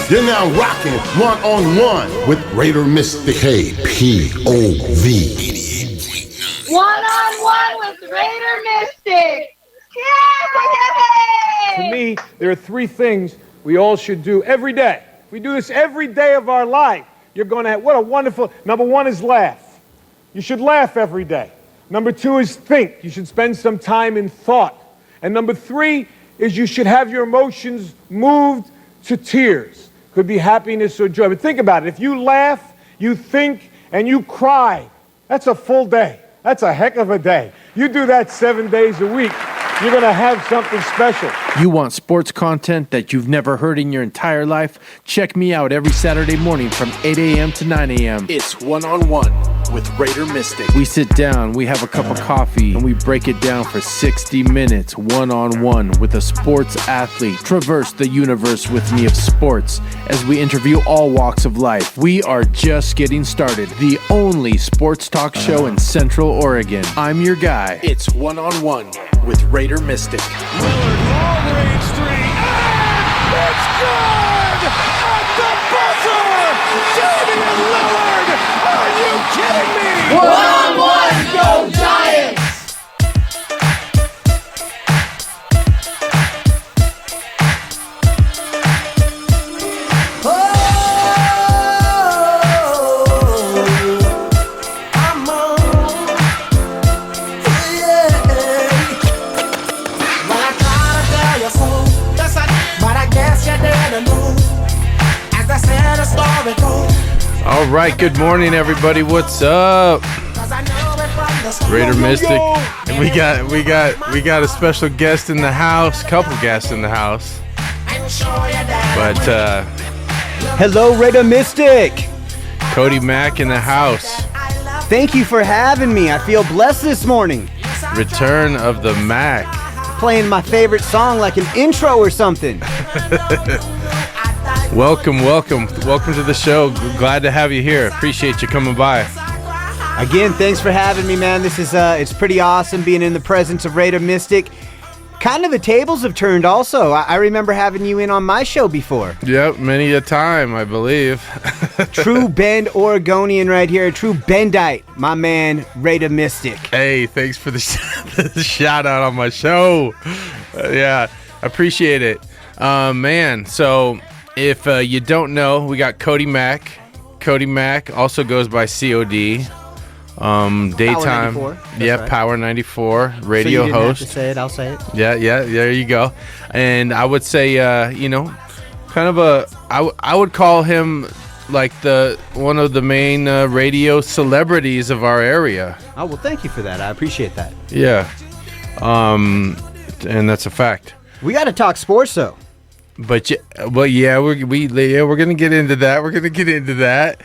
You're now rocking one-on-one with Raider Mystic. KPOV. One-on-one with Raider Mystic. Yay! To me, there are three things we all should do every day. If we do this every day of our life, you're going to have, what a wonderful, number one is laugh. You should laugh every day. Number two is think. You should spend some time in thought. And number three is you should have your emotions moved to tears. Could be happiness or joy. But think about it. If you laugh, you think, and you cry, that's a full day. That's a heck of a day. You do that 7 days a week, you're going to have something special. You want sports content that you've never heard in your entire life? Check me out every Saturday morning from 8 a.m. to 9 a.m. It's One-on-One with Raider Mystic. We sit down, we have a cup of coffee, and we break it down for 60 minutes one-on-one with a sports athlete. Traverse the universe with me of sports as we interview all walks of life. We are just getting started. The only sports talk show in Central Oregon. I'm your guy. It's One-on-One with Raider Mystic. Lillard, long-range three, and it's good! At the buzzer! Damian Lillard! Are you kidding me? One-on-one, go Giants! All right, good morning, everybody. What's up? Raider Mystic, and we got a special guest in the house, couple guests in the house. But hello, Raider Mystic. Cody Mack in the house. Thank you for having me. I feel blessed this morning. Return of the Mac. Playing my favorite song like an intro or something. Welcome to the show. Glad to have you here. Appreciate you coming by. Again, thanks for having me, man. This is it's pretty awesome being in the presence of Raider Mystic. Kind of the tables have turned also. I remember having you in on my show before. Yep, many a time, I believe. True Bend Oregonian right here. True Bendite, my man, Raider Mystic. Hey, thanks for the shout out on my show. Yeah, appreciate it. Man, so if you don't know, we got Cody Mack. Cody Mack also goes by COD. Daytime. Power 94. Yep, right. Power 94 radio so you didn't host. Have to say it, I'll say it. Yeah, there you go. And I would say, kind of I would call him like one of the main radio celebrities of our area. Oh, well, thank you for that. I appreciate that. Yeah. And that's a fact. We got to talk sports, though. But we're gonna get into that.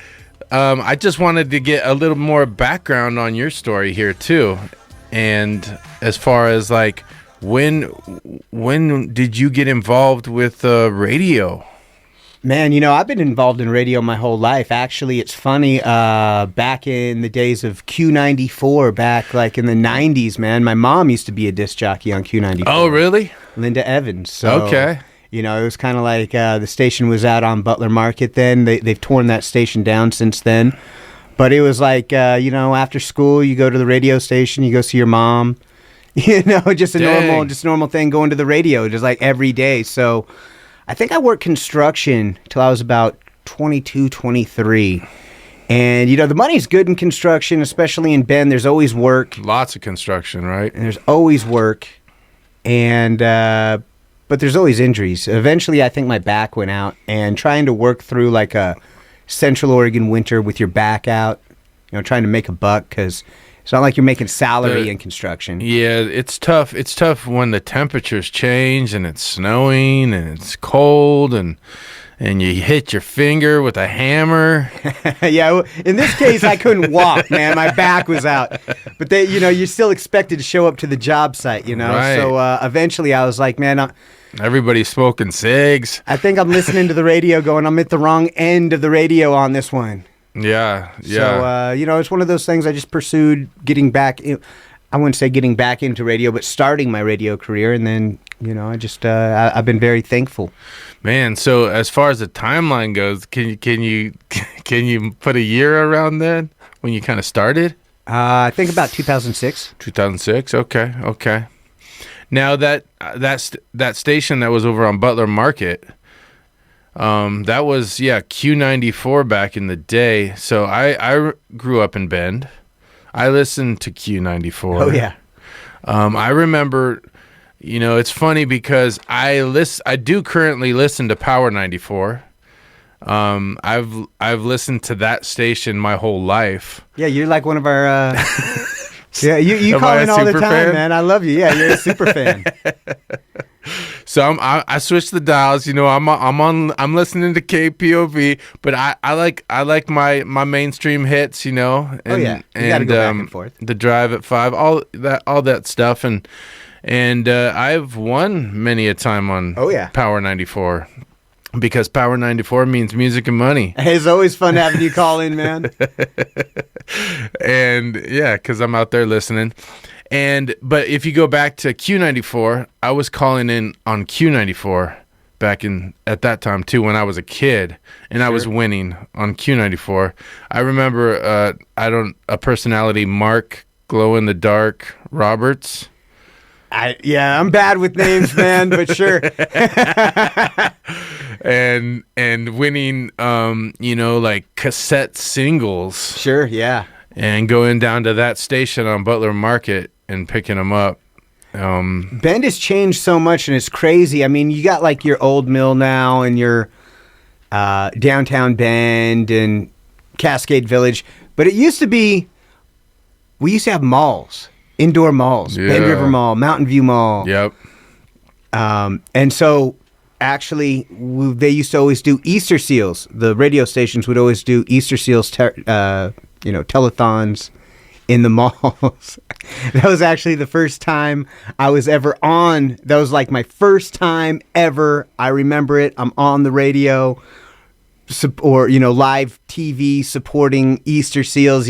I just wanted to get a little more background on your story here too, and as far as like when did you get involved with radio? Man, I've been involved in radio my whole life. Actually, it's funny. Back in the days of Q94, back like in the 90s, man, my mom used to be a disc jockey on Q94. Oh, really? Linda Evans. So, okay. It was kind of like the station was out on Butler Market then. They've torn that station down since then. But it was like, after school, you go to the radio station, you go see your mom. Just a normal thing, going to the radio, just like every day. So I think I worked construction till I was about 22, 23. And, the money's good in construction, especially in Bend. There's always work. Lots of construction, right? And there's always work. And, but there's always injuries. Eventually, I think my back went out, and trying to work through like a Central Oregon winter with your back out, trying to make a buck, because it's not like you're making salary in construction. Yeah, it's tough. It's tough when the temperatures change and it's snowing and it's cold and you hit your finger with a hammer. Yeah, in this case, I couldn't walk, man. My back was out. But you're still expected to show up to the job site, Right. So eventually I was like, man, everybody's smoking cigs. I think I'm listening to the radio going, I'm at the wrong end of the radio on this one. Yeah. So, it's one of those things I just pursued getting back. I wouldn't say getting back into radio, but starting my radio career. And then, I just, I've been very thankful. Man, so as far as the timeline goes, can you put a year around then when you kind of started? I think about 2006. 2006. Okay. Now that station that was over on Butler Market, that was Q94 back in the day. So I grew up in Bend. I listened to Q94. Oh yeah. I remember, it's funny because I do currently listen to Power 94. I've listened to that station my whole life. Yeah, you're like one of our yeah, you call in all the time, fan? Man. I love you. Yeah, you're a super fan. So I switched the dials. I'm listening to KPOV, but I like my mainstream hits. And, you gotta go back and forth. The Drive at 5, all that stuff, and I've won many a time on Power 94. Because Power 94 means music and money. It's always fun having you call in, man. And because I'm out there listening. But if you go back to Q94, I was calling in on Q94 back at that time too when I was a kid, and I was winning on Q94. I remember a personality, Mark Glow in the Dark Roberts. I'm bad with names, man, but sure. and winning like cassette singles. Sure, yeah. And going down to that station on Butler Market and picking them up. Bend has changed so much, and it's crazy. I mean, you got like your Old Mill now and your downtown Bend and Cascade Village, but it used to be, we used to have malls. Indoor malls, Bend River Mall, Mountain View Mall. Yep. And so, actually, they used to always do Easter seals. The radio stations would always do Easter seals, telethons in the malls. That was actually the first time I was ever on. That was like my first time ever. I remember it. I'm on the radio, or live TV supporting Easter seals.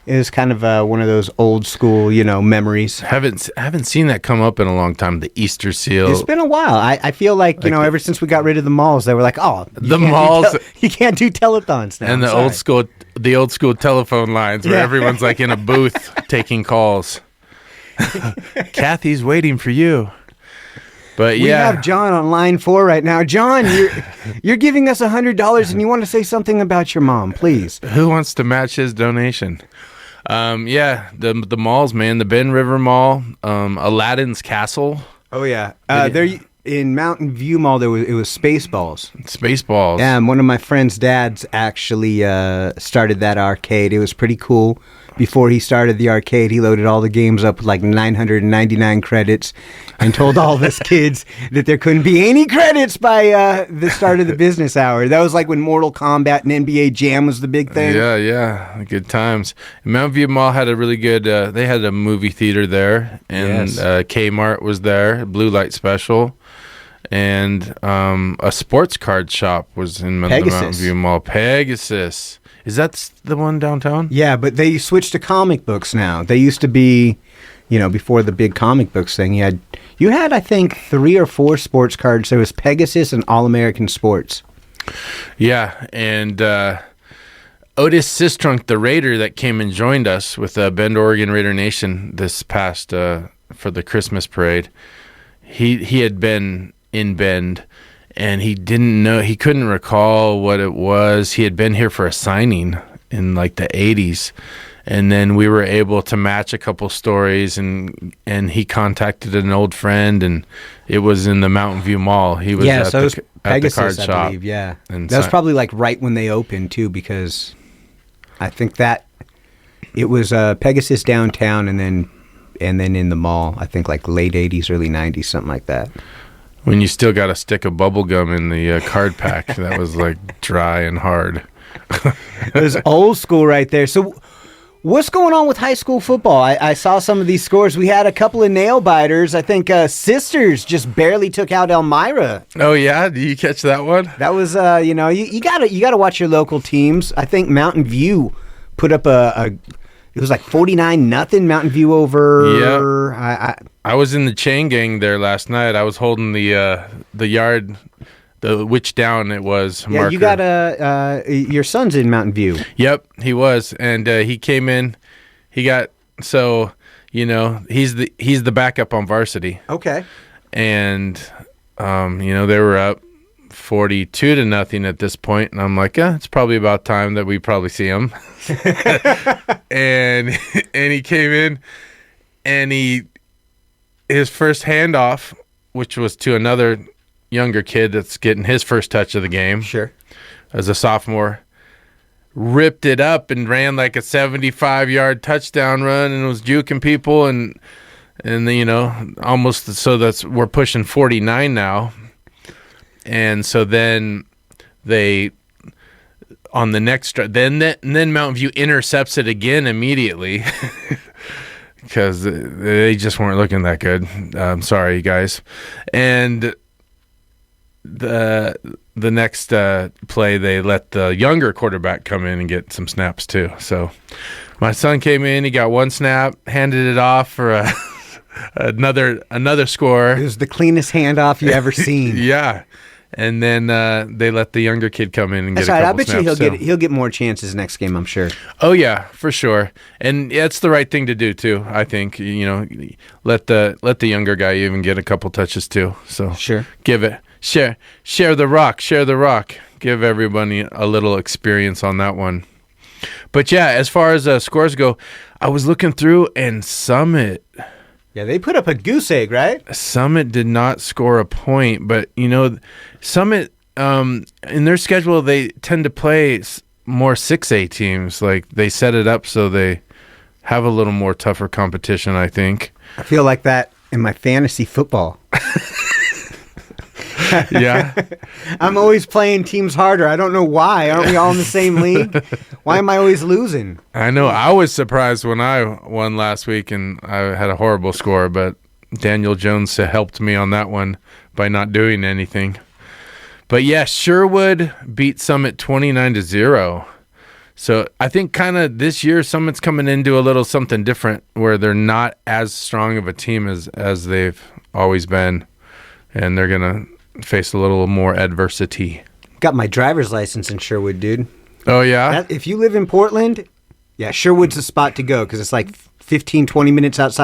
It was kind of one of those old school, memories. Haven't seen that come up in a long time. The Easter seal. It's been a while. I feel like ever since we got rid of the malls, they were like, the malls. You can't do telethons now. And the old school telephone lines where everyone's like in a booth taking calls. Kathy's waiting for you. But we have John on line 4 right now. John, you're giving us $100 and you want to say something about your mom, please. Who wants to match his donation? The malls, man. The Bend River Mall, Aladdin's Castle. Oh yeah, there in Mountain View Mall it was Spaceballs. Spaceballs. Yeah, and one of my friend's dads actually started that arcade. It was pretty cool. Before he started the arcade, he loaded all the games up with like 999 credits and told all of us kids that there couldn't be any credits by the start of the business hour. That was like when Mortal Kombat and NBA Jam was the big thing. Yeah. Good times. Mountain View Mall had a really good, they had a movie theater there, and Kmart was there, Blue Light Special. And a sports card shop was in the Mountain View Mall. Pegasus. Is that the one downtown? Yeah, but they switched to comic books now. They used to be, before the big comic books thing, you had I think 3 or 4 sports cards. There was Pegasus and All American Sports. Yeah, and Otis Sistrunk, the Raider that came and joined us with Bend, Oregon Raider Nation this past for the Christmas parade, he had been in Bend. And he couldn't recall what it was. He had been here for a signing in like the 80s. And then we were able to match a couple stories, and he contacted an old friend, and it was in the Mountain View Mall. He was at the card shop. I believe, yeah. And that was probably like right when they opened too, because I think that it was Pegasus downtown and then in the mall, I think like late 80s, early 90s, something like that. When you still got a stick of bubble gum in the card pack, that was like dry and hard. It was old school right there. So what's going on with high school football? I saw some of these scores. We had a couple of nail biters. I think Sisters just barely took out Elmira. Oh yeah, did you catch that one? That was you gotta watch your local teams. I think Mountain View put up a It was like 49-0 Mountain View over. Yeah. I was in the chain gang there last night. I was holding the yard, which down it was. Yeah, marker. you got your son's in Mountain View. Yep, he was, and he came in. He got he's the backup on varsity. Okay. And they were up 42-0 at this point, and I'm like, it's probably about time that we probably see him. and he came in, and his first handoff, which was to another younger kid that's getting his first touch of the game. Sure. As a sophomore, ripped it up and ran like a 75-yard touchdown run and was juking people and almost we're pushing 49 now. And so then they on the next then Mountain View intercepts it again immediately because they just weren't looking that good. I'm sorry, guys. And the next play, they let the younger quarterback come in and get some snaps too. So my son came in, he got one snap, handed it off for another score. It was the cleanest handoff you ever seen. Yeah. And then they let the younger kid come in and That's get a right. couple I bet snaps. he'll get more chances next game, I'm sure. Oh yeah, for sure. And it's the right thing to do too. I think let the younger guy even get a couple touches too. So sure, give it share the rock. Give everybody a little experience on that one. But yeah, as far as scores go, I was looking through and Summit. Yeah, they put up a goose egg, right? Summit did not score a point, but Summit in their schedule they tend to play more 6A teams. Like they set it up so they have a little more tougher competition, I think. I feel like that in my fantasy football. Yeah. I'm always playing teams harder. I don't know why. Aren't we all in the same league? Why am I always losing? I know. I was surprised when I won last week and I had a horrible score, but Daniel Jones helped me on that one by not doing anything. But yeah, Sherwood beat Summit 29-0. So I think kind of this year Summit's coming into a little something different where they're not as strong of a team as they've always been, and they're going to face a little more adversity. Got my driver's license in Sherwood, dude. Oh, yeah? If you live in Portland, yeah, Sherwood's the spot to go because it's like 15, 20 minutes out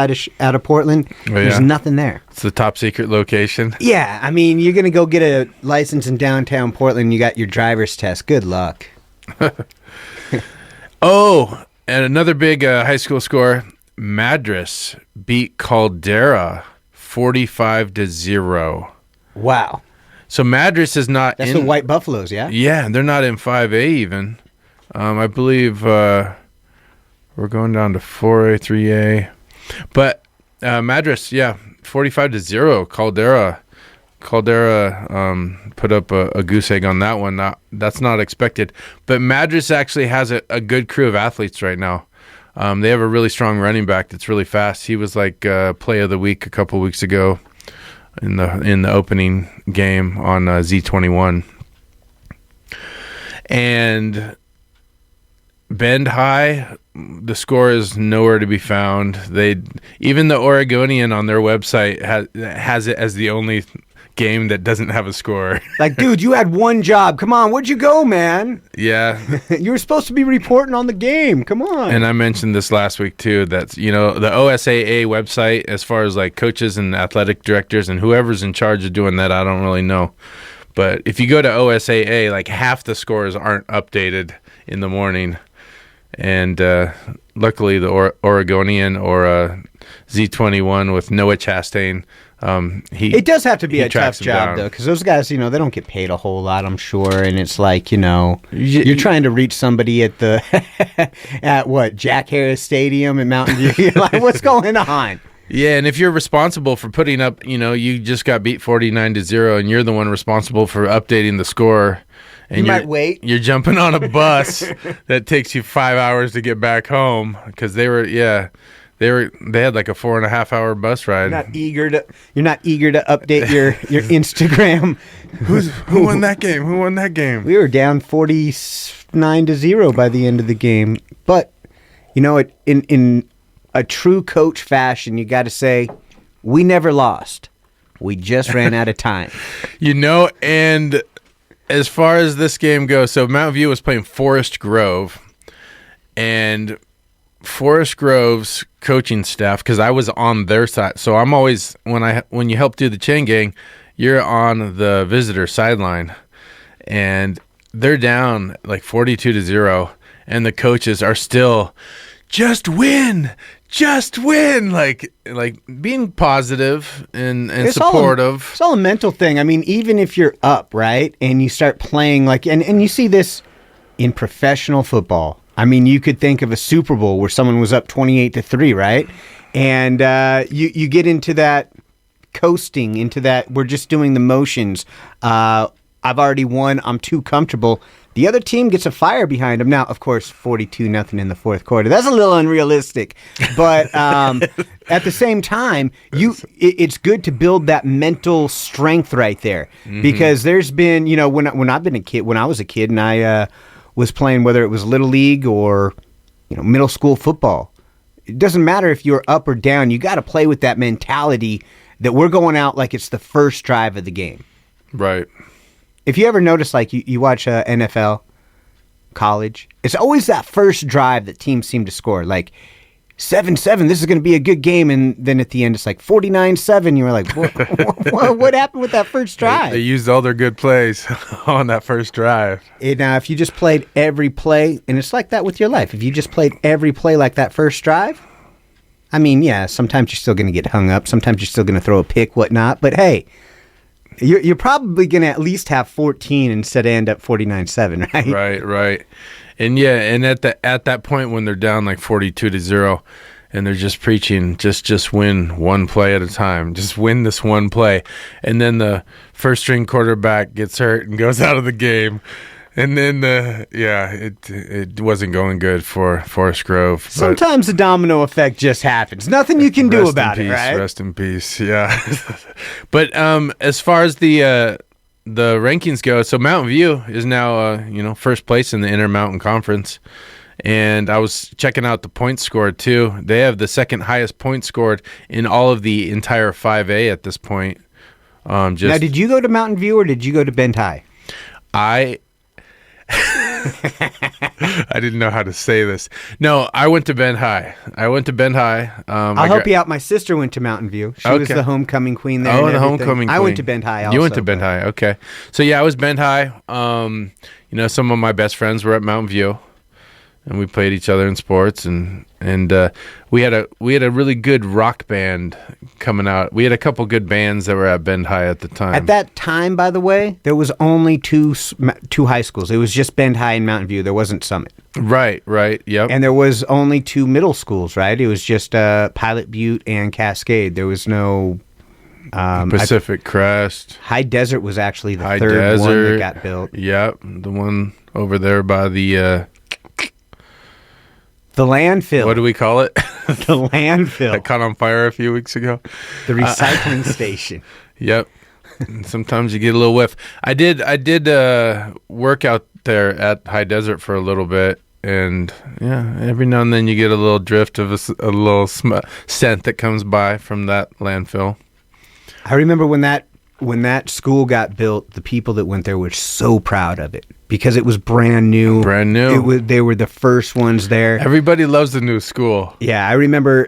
of Portland. Oh, There's nothing there. It's the top secret location. Yeah, I mean, you're going to go get a license in downtown Portland. You got your driver's test. Good luck. Oh, and another big high school score. Madras beat Caldera 45-0. Wow. So Madras is not That's the White Buffaloes, yeah? Yeah, they're not in 5A even. I believe we're going down to 4A, 3A. But Madras, 45-0. Caldera put up a goose egg on that one. That's not expected. But Madras actually has a good crew of athletes right now. They have a really strong running back that's really fast. He was like play of the week a couple weeks ago in the opening game on Z21. And Bend High, the score is nowhere to be found. Even the Oregonian on their website has it as the only game that doesn't have a score. Like, dude, you had one job. Come on, where'd you go, man? Yeah. You were supposed to be reporting on the game. Come on. And I mentioned this last week too, that the OSAA website, as far as like coaches and athletic directors and whoever's in charge of doing that, I don't really know. But if you go to OSAA, like half the scores aren't updated in the morning. And luckily the Oregonian or Z21 with Noah Chastain, it does have to be a tough job, down. though, because those guys, they don't get paid a whole lot, I'm sure, and it's like, you're trying to reach somebody at Jack Harris Stadium in Mountain View. You're like, what's going on? Yeah, and if you're responsible for putting up, you just got beat 49-0, and you're the one responsible for updating the score. And you might wait. You're jumping on a bus that takes you 5 hours to get back home because they had like a 4.5 hour bus ride. You're not eager to update your Instagram. Who won that game? Who won that game? We were down 49-0 by the end of the game, but You know, in a true coach fashion, you got to say, we never lost. We just ran out of time. You know, and as far as this game goes, so Mountain View was playing Forest Grove, and Forest Grove's coaching staff, because I was on their side, so I'm always, when you help do the chain gang, you're on the visitor sideline, and they're down like 42-0, and the coaches are still, just win, like being positive and supportive. It's all a mental thing. I mean, even if you're up, right, and you start playing like, and you see this in professional football. I mean, you could think of a Super Bowl where someone was up 28-3, right? And you get into that coasting, into that we're just doing the motions. I've already won. I'm too comfortable. The other team gets a fire behind them. Now, of course, 42-0 in the fourth quarter. That's a little unrealistic. But at the same time, it's good to build that mental strength right there. Mm-hmm. Because there's been, you know, when I was a kid and I was playing, whether it was Little League or, you know, middle school football, it doesn't matter if you're up or down. You got to play with that mentality that we're going out like it's the first drive of the game. Right. If you ever notice, like you watch NFL, college, it's always that first drive that teams seem to score. Like 7-7, this is going to be a good game, and then at the end it's like 49-7. You were like, what happened with that first drive? They used all their good plays on that first drive. Now, if you just played every play, and it's like that with your life, if you just played every play like that first drive, I mean, yeah, sometimes you're still going to get hung up. Sometimes you're still going to throw a pick, whatnot. But hey, you're probably going to at least have 14 instead of end up 49-7, right? Right. And yeah, and at that point when they're down like 42-0, and they're just preaching, just win one play at a time, just win this one play, and then the first string quarterback gets hurt and goes out of the game, and then it wasn't going good for Forest Grove. Sometimes the domino effect just happens. Nothing you can do about it, right? Rest in peace. Yeah. But as far as the rankings go, so Mountain View is now first place in the Intermountain Conference, and I was checking out the points scored too. They have the second highest points scored in all of the entire 5A at this point. Now, did you go to Mountain View or did you go to Bend High? I didn't know how to say this. No, I went to Bend High. I'll help you out. My sister went to Mountain View. She was the homecoming queen there. Oh, the homecoming queen. I went to Bend High also. You went to Bend High, okay. So yeah, I was Bend High. Some of my best friends were at Mountain View, and we played each other in sports, and we had a really good rock band coming out. We had a couple good bands that were at Bend High at the time. At that time, by the way, there was only two high schools. It was just Bend High and Mountain View. There wasn't Summit. Right, yep. And there was only two middle schools, right? It was just Pilot Butte and Cascade. There was no Pacific Crest. High Desert was actually the third one that got built. Yep, the one over there by the landfill. What do we call it? The landfill. That caught on fire a few weeks ago. The recycling station. Yep. Sometimes you get a little whiff. I did work out there at High Desert for a little bit, and yeah, every now and then you get a little drift of a little scent that comes by from that landfill. I remember when that school got built, the people that went there were so proud of it because it was brand new. They were the first ones there. Everybody loves the new school. Yeah, I remember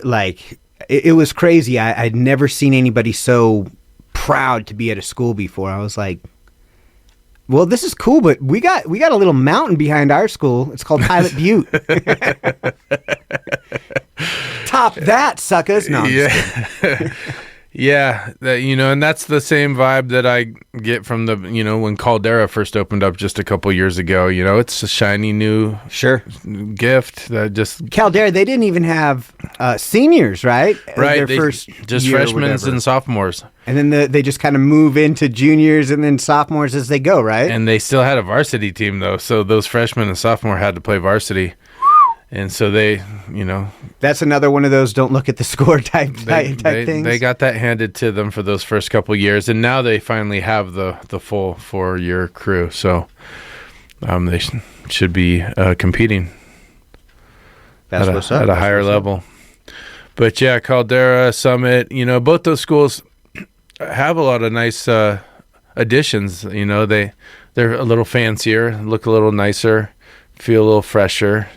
it was crazy. I'd never seen anybody so proud to be at a school before. I was like, well, this is cool, but we got a little mountain behind our school. It's called Pilot Butte. Top that, suckers. No, I'm just kidding. Yeah, and that's the same vibe that I get from when Caldera first opened up just a couple years ago. It's a shiny new gift that just Caldera. They didn't even have seniors, right? Right, their first just year freshmen and sophomores, and then they just kind of move into juniors and then sophomores as they go, right? And they still had a varsity team though, so those freshmen and sophomore had to play varsity. And so they, that's another one of those don't look at the score type things. They got that handed to them for those first couple years, and now they finally have the full 4-year crew. So they should be competing. That's what's up. At a higher level. But yeah, Caldera, Summit, both those schools have a lot of nice additions. They're a little fancier, look a little nicer, feel a little fresher,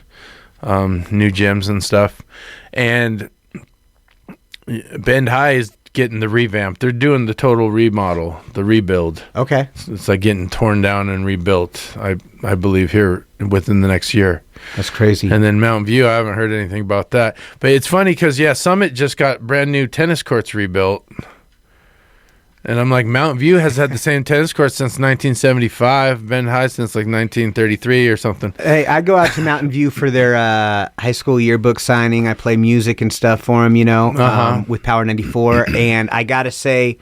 new gyms and stuff. And Bend High is getting the revamp. They're doing the total remodel, the rebuild. Okay. It's like getting torn down and rebuilt, I believe, here within the next year. That's crazy. And then Mountain View, I haven't heard anything about that. But it's funny because, Summit just got brand new tennis courts rebuilt. And I'm like, Mountain View has had the same tennis courts since 1975, Bend High since like 1933 or something. Hey, I go out to Mountain View for their high school yearbook signing. I play music and stuff for them, with Power 94. And I got to say,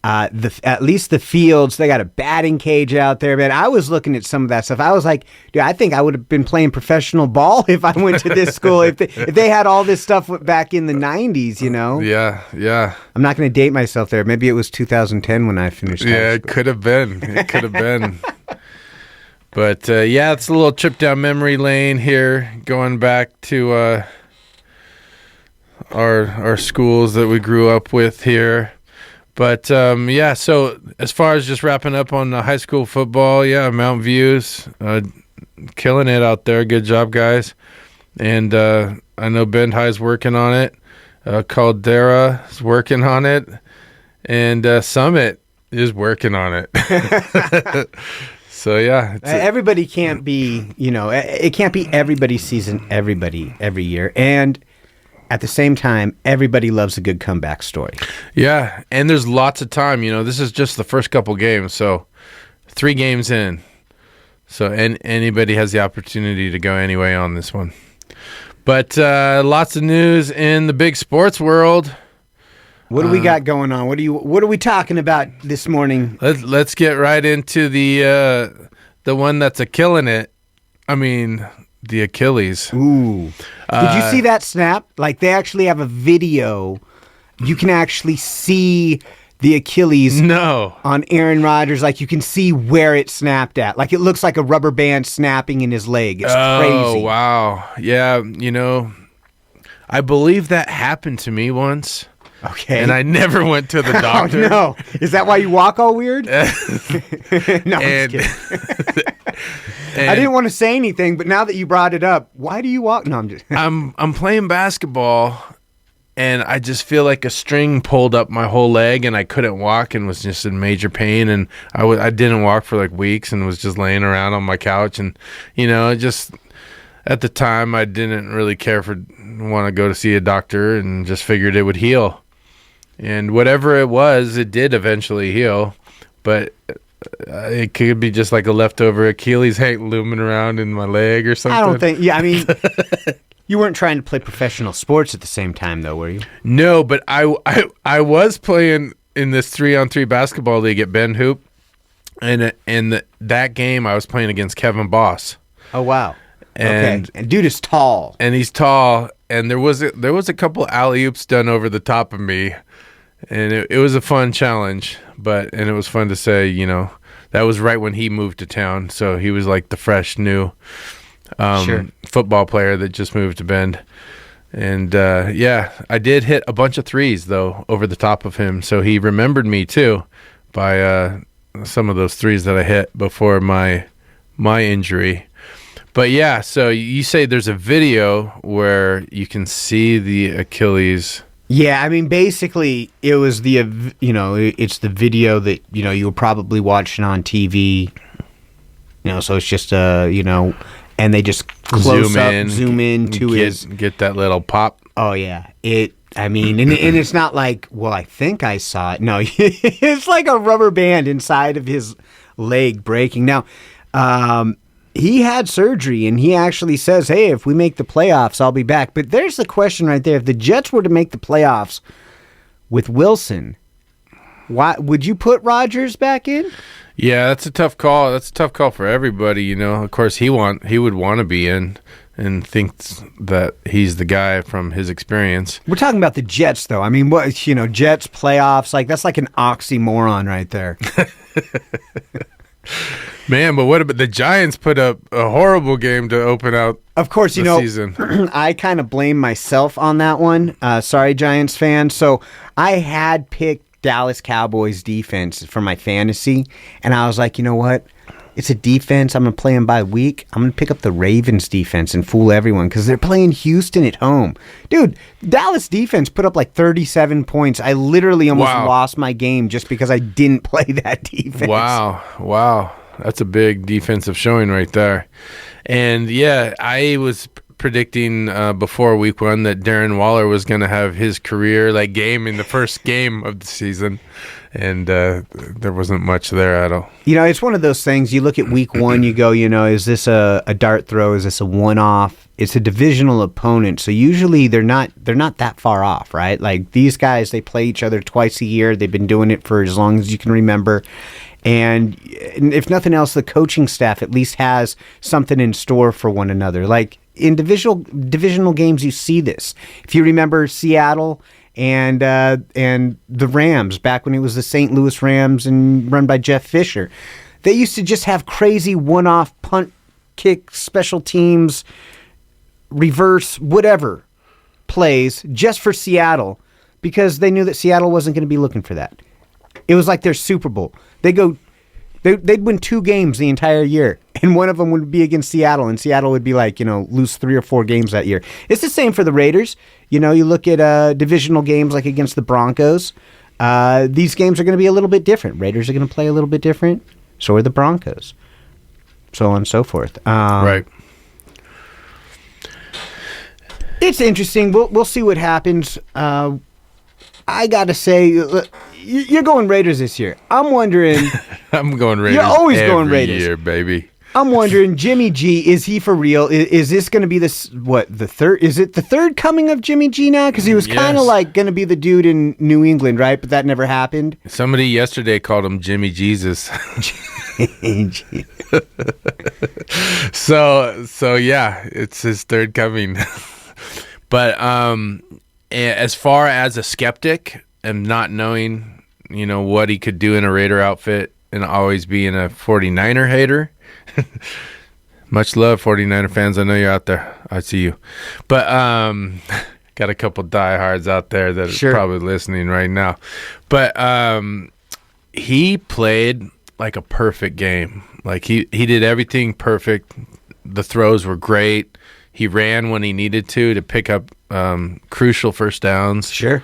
at least the fields, they got a batting cage out there, man. I was looking at some of that stuff. I was like, dude, I think I would have been playing professional ball if I went to this school, if they had all this stuff back in the 90s, Yeah. I'm not going to date myself there. Maybe it was 2010 when I finished high Yeah, school. it could have been. But, it's a little trip down memory lane here, going back to our schools that we grew up with here. But, so as far as just wrapping up on the high school football, Mountain View's killing it out there. Good job, guys. And I know Bend High's working on it. Caldera is working on it. And Summit is working on it. So, everybody can't be, it can't be everybody's season, everybody, every year. And at the same time, everybody loves a good comeback story. Yeah, and there's lots of time. This is just the first couple games, so 3 games in. So anybody has the opportunity to go anyway on this one. But lots of news in the big sports world. What do we got going on? What are we talking about this morning? Let's get right into the one that's killing it. I mean, the Achilles. Ooh. Did you see that snap? Like, they actually have a video. You can actually see the Achilles on Aaron Rodgers. Like, you can see where it snapped at. Like, it looks like a rubber band snapping in his leg. It's crazy. Oh, wow. Yeah, I believe that happened to me once. Okay. And I never went to the doctor. Oh, no. Is that why you walk all weird? No, I'm just kidding. I didn't want to say anything, but now that you brought it up, why do you walk? No, I'm just. I'm playing basketball, and I just feel like a string pulled up my whole leg, and I couldn't walk, and was just in major pain. And I didn't walk for like weeks, and was just laying around on my couch, and just at the time I didn't really want to go to see a doctor, and just figured it would heal. And whatever it was, it did eventually heal, but it could be just like a leftover Achilles looming around in my leg or something. I don't think. Yeah, I mean, you weren't trying to play professional sports at the same time, though, were you? No, but I was playing in this 3-on-3 basketball league at Bend Hoop, and that game I was playing against Kevin Boss. Oh wow! And dude is tall, and he's tall, and there was a couple alley oops done over the top of me. And it was a fun challenge, and it was fun to say, that was right when he moved to town. So he was like the fresh new football player that just moved to Bend. And I did hit a bunch of threes, though, over the top of him. So he remembered me, too, by some of those threes that I hit before my injury. But so you say there's a video where you can see the Achilles. Yeah, I mean, basically, it was it's the video that, you were probably watching on TV, so it's just, and they just zoom in to get that little pop. Oh, yeah. And it's not like, well, I think I saw it. No, it's like a rubber band inside of his leg breaking. Now, he had surgery, and he actually says, hey, if we make the playoffs, I'll be back. But there's the question right there. If the Jets were to make the playoffs with Wilson, why would you put Rodgers back in? Yeah, that's a tough call. That's a tough call for everybody, Of course, he would want to be in thinks that he's the guy from his experience. We're talking about the Jets, though. I mean, Jets, playoffs, that's like an oxymoron right there. Man, but what about the Giants put up a horrible game to open out Of course, the season. I kind of blame myself on that one. Sorry, Giants fans. So I had picked Dallas Cowboys defense for my fantasy, and I was like, you know what? It's a defense. I'm going to play them by week. I'm going to pick up the Ravens defense and fool everyone because they're playing Houston at home. Dude, Dallas defense put up like 37 points. I literally almost lost my game just because I didn't play that defense. Wow. That's a big defensive showing right there. And, yeah, I was predicting before week 1 that Darren Waller was going to have his career game in the first game of the season. And there wasn't much there at all. It's one of those things. You look at week 1, you go, is this a dart throw? Is this a one-off? It's a divisional opponent, so usually they're not that far off, right? Like these guys, they play each other twice a year. They've been doing it for as long as you can remember. And if nothing else, the coaching staff at least has something in store for one another. Like in divisional games, you see this. If you remember Seattle and the Rams back when it was the St. Louis Rams and run by Jeff Fisher, they used to just have crazy one-off punt, kick, special teams, reverse, whatever plays just for Seattle because they knew that Seattle wasn't going to be looking for that. It was like their Super Bowl. They'd win 2 games the entire year, and one of them would be against Seattle, and Seattle would be lose 3 or 4 games that year. It's the same for the Raiders. You look at divisional games like against the Broncos. These games are going to be a little bit different. Raiders are going to play a little bit different. So are the Broncos. So on and so forth. Right. It's interesting. We'll see what happens. I got to say, you're going Raiders this year. I'm wondering. I'm going Raiders. You're always every going Raiders. year, baby. I'm wondering, Jimmy G, is he for real? Is this going to be the third? Is it the third coming of Jimmy G now? Because he was kind of going to be the dude in New England, right? But that never happened. Somebody yesterday called him Jimmy Jesus. So yeah, it's his third coming. But as far as a skeptic and not knowing, what he could do in a Raider outfit and always being a 49er hater, much love, 49er fans. I know you're out there. I see you. But got a couple diehards out there that are probably listening right now. But he played like a perfect game. Like he did everything perfect. The throws were great. He ran when he needed to pick up crucial first downs. Sure.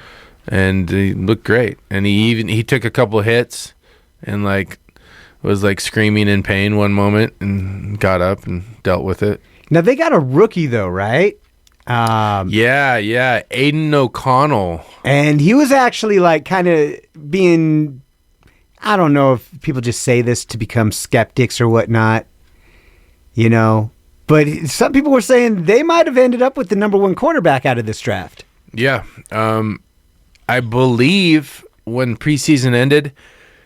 And he looked great. And he took a couple hits and was screaming in pain one moment and got up and dealt with it. Now they got a rookie though, right? Yeah. Aiden O'Connell. And he was actually kind of being, I don't know if people just say this to become skeptics or whatnot, but some people were saying they might have ended up with the number 1 quarterback out of this draft. Yeah. I believe when preseason ended,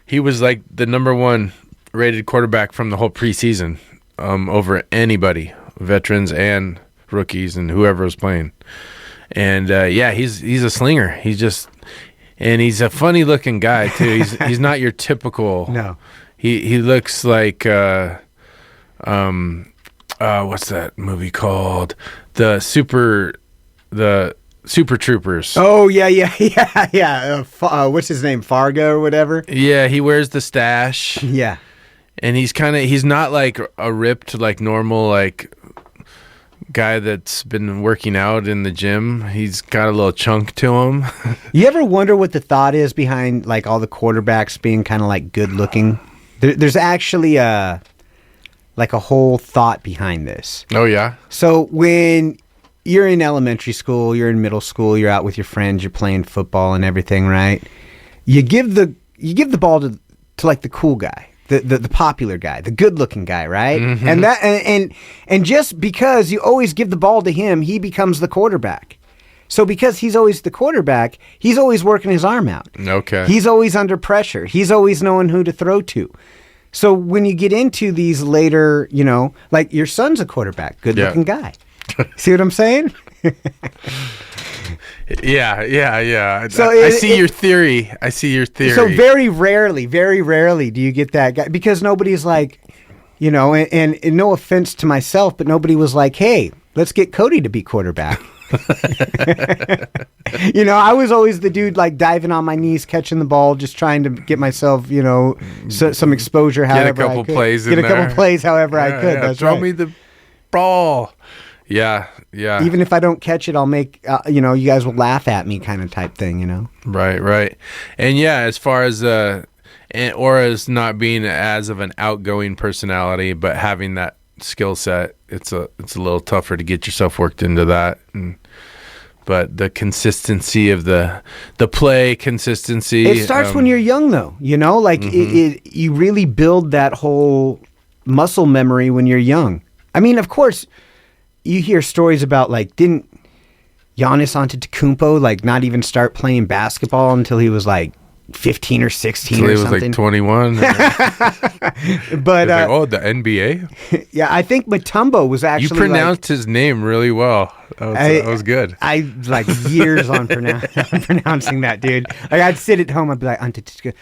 he was the number 1 rated quarterback from the whole preseason over anybody, veterans and rookies and whoever was playing. And he's a slinger. And he's a funny looking guy too. He's not your typical. No. He looks like what's that movie called? The Super Troopers. Oh yeah. What's his name? Fargo or whatever. Yeah, he wears the stash. Yeah. And he's not a ripped normal guy that's been working out in the gym. He's got a little chunk to him. You ever wonder what the thought is behind all the quarterbacks being kind of good looking? There's actually a whole thought behind this. Oh yeah. So when you're in elementary school, you're in middle school, you're out with your friends, you're playing football and everything, right? You give the ball to the cool guy. The popular guy, the good-looking guy, right? Mm-hmm. And just because you always give the ball to him, he becomes the quarterback. So because he's always the quarterback, he's always working his arm out. Okay. He's always under pressure. He's always knowing who to throw to. So when you get into these later, your son's a quarterback, good-looking guy. See what I'm saying? Yeah. So I see your theory. So very rarely do you get that guy, because nobody's like, and no offense to myself, but nobody was like, hey, let's get Cody to be quarterback. I was always the dude like diving on my knees, catching the ball, just trying to get myself, some exposure. However, get a couple plays. Get a couple plays, however I could. Yeah, That's throw right. me the ball. Yeah. Even if I don't catch it, I'll make you guys will laugh at me, kind of type thing. Right. And yeah, as far as as not being as of an outgoing personality, but having that skill set, it's a little tougher to get yourself worked into that. But the consistency of the play consistency. It starts when you're young, though. You really build that whole muscle memory when you're young. I mean, of course, you hear stories about didn't Giannis Antetokounmpo not even start playing basketball until he was 15 or 16 or something. He was 21. But the NBA. Yeah, I think Mutombo was actually. You pronounced his name really well. That was good. I years on pronouncing that, dude. I'd sit at home. I'd be like, Antetokounmpo.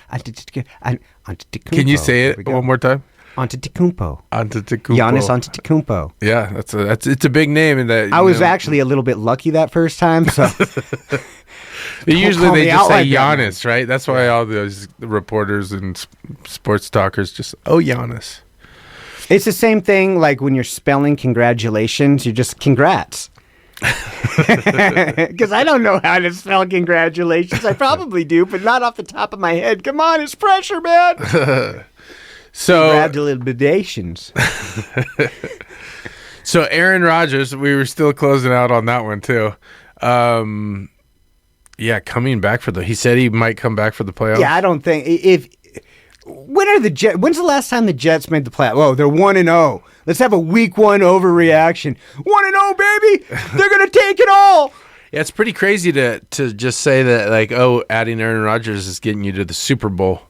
Can you say it one more time? Antetokounmpo. Antetokounmpo. Giannis Antetokounmpo. Yeah, it's a big name. And that I was actually a little bit lucky that first time. So. Usually they just say that, Giannis, right? That's why all those reporters and sports talkers just, Giannis. It's the same thing when you're spelling congratulations, you're just congrats. Because I don't know how to spell congratulations. I probably do, but not off the top of my head. Come on, it's pressure, man. So congratulations. So Aaron Rodgers, we were still closing out on that one too. Yeah, coming back he said he might come back for the playoffs. Yeah, I don't think when's the last time the Jets made the playoffs? Whoa, they're 1-0. Let's have a week 1 overreaction. 1-0, baby. They're going to take it all. Yeah, it's pretty crazy to just say that adding Aaron Rodgers is getting you to the Super Bowl.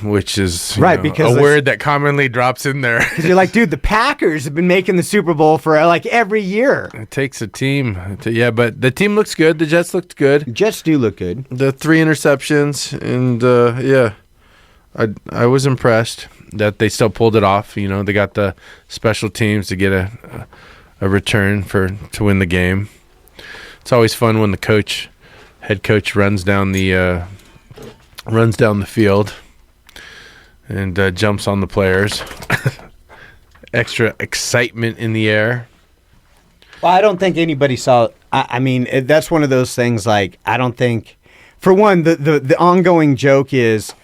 Which is because a word that commonly drops in there. Because you're like, dude, the Packers have been making the Super Bowl for every year. It takes a team. But the team looks good. The Jets looked good. The Jets do look good. The 3 interceptions, and I was impressed that they still pulled it off. They got the special teams to get a return to win the game. It's always fun when the head coach runs down the field and jumps on the players. Extra excitement in the air. Well, I don't think anybody saw. I mean, that's one of those things. I don't think. For one, the ongoing joke is,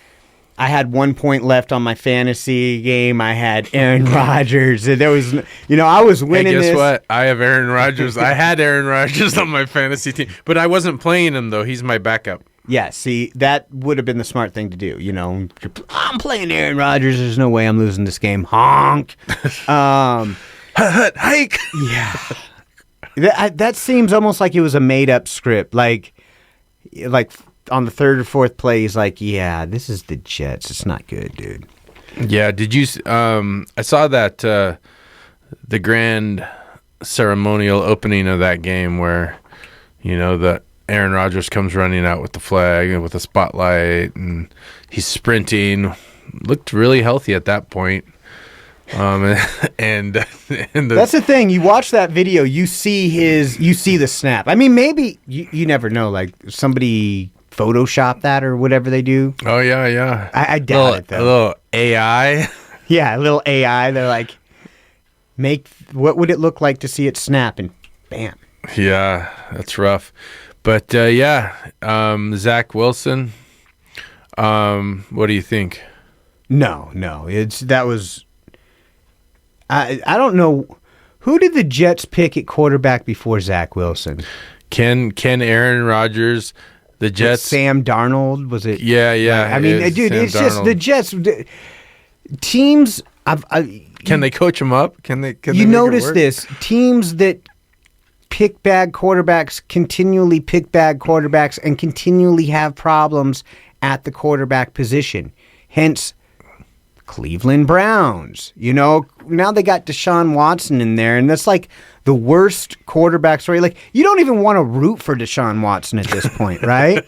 I had 1 point left on my fantasy game. I had Aaron Rodgers. There was, I was winning. Hey, guess this. what? I have Aaron Rodgers. I had Aaron Rodgers on my fantasy team, but I wasn't playing him though. He's my backup. Yeah, see, that would have been the smart thing to do. I'm playing Aaron Rodgers. There's no way I'm losing this game. Honk. Hike. Yeah. That seems almost like it was a made-up script. Like on the third or fourth play, he's like, yeah, this is the Jets. It's not good, dude. Yeah, did you I saw that the grand ceremonial opening of that game where, the Aaron Rodgers comes running out with the flag and with the spotlight, and he's sprinting. Looked really healthy at that point. And that's the thing. You watch that video, you see the snap. I mean, maybe you never know. Somebody Photoshop that or whatever they do. Oh yeah. I doubt it though. A little AI. Yeah, a little AI. They're what would it look like to see it snap, and bam. Yeah, that's rough. But Zach Wilson. What do you think? No. I don't know. Who did the Jets pick at quarterback before Zach Wilson? Can Aaron Rodgers, the Jets? Sam Darnold, was it? Yeah. I mean, dude, Sam it's Darnold. just the Jets teams. Can they coach him up? Can they? You notice this? Teams that pick bad quarterbacks continually pick bad quarterbacks and continually have problems at the quarterback position. Hence, Cleveland Browns. Now they got Deshaun Watson in there, and that's like the worst quarterback story. Like, you don't even want to root for Deshaun Watson at this point, right?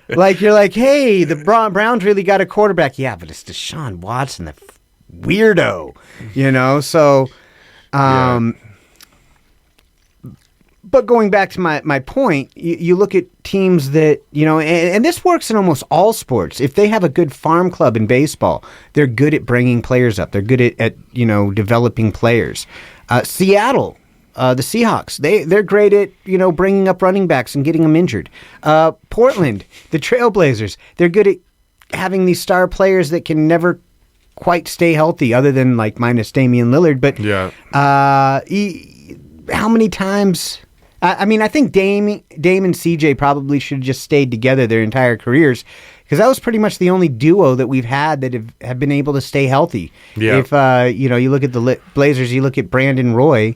Like, you're like, hey, the Browns really got a quarterback. Yeah, but it's Deshaun Watson, the weirdo, So, But going back to my point, you look at teams that, and this works in almost all sports. If they have a good farm club in baseball, they're good at bringing players up. They're good at developing players. Seattle, the Seahawks, they're great at, bringing up running backs and getting them injured. Portland, the Trailblazers, they're good at having these star players that can never quite stay healthy, other than like minus Damian Lillard. But how many times? I think Dame and CJ probably should have just stayed together their entire careers, because that was pretty much the only duo that we've had that have been able to stay healthy. Yeah. If you look at the Blazers, you look at Brandon Roy.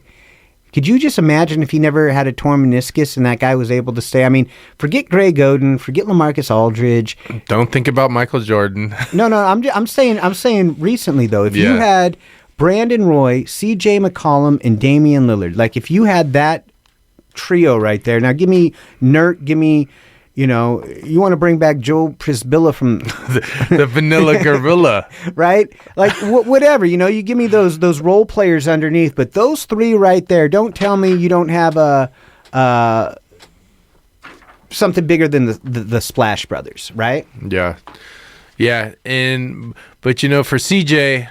Could you just imagine if he never had a torn meniscus and that guy was able to stay? I mean, forget Greg Oden, forget LaMarcus Aldridge. Don't think about Michael Jordan. No, I'm saying recently though, if you had Brandon Roy, C.J. McCollum, and Damian Lillard, like if you had that trio right there. Now give me Nurt, give me, you want to bring back Joe Prisbilla from the Vanilla Gorilla, right? Like whatever, you give me those role players underneath, but those three right there. Don't tell me you don't have something bigger than the Splash Brothers, right? Yeah. But for CJ,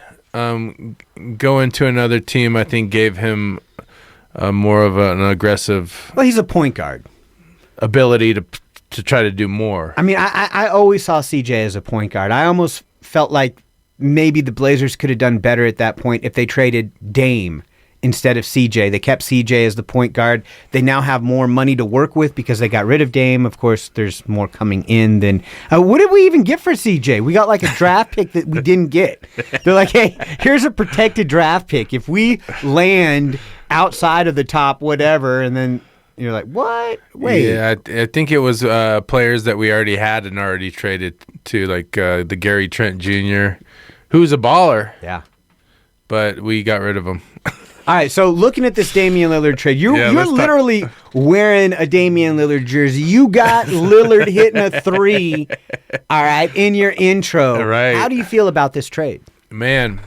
going to another team, I think gave him more of an aggressive. Well, he's a point guard. Ability to try to do more. I mean, I always saw CJ as a point guard. I almost felt like maybe the Blazers could have done better at that point if they traded Dame instead of CJ. They kept CJ as the point guard. They now have more money to work with because they got rid of Dame. Of course, there's more coming in than... what did we even get for CJ? We got like a draft pick that we didn't get. They're like, hey, here's a protected draft pick. If we land outside of the top whatever, and then you're like, what? Wait. Yeah, I think it was players that we already had and already traded to, like the Gary Trent Jr., who's a baller. Yeah. But we got rid of him. All right, so looking at this Damian Lillard trade, you're literally wearing a Damian Lillard jersey. You got Lillard hitting a three, all right, in your intro. Right. How do you feel about this trade? Man,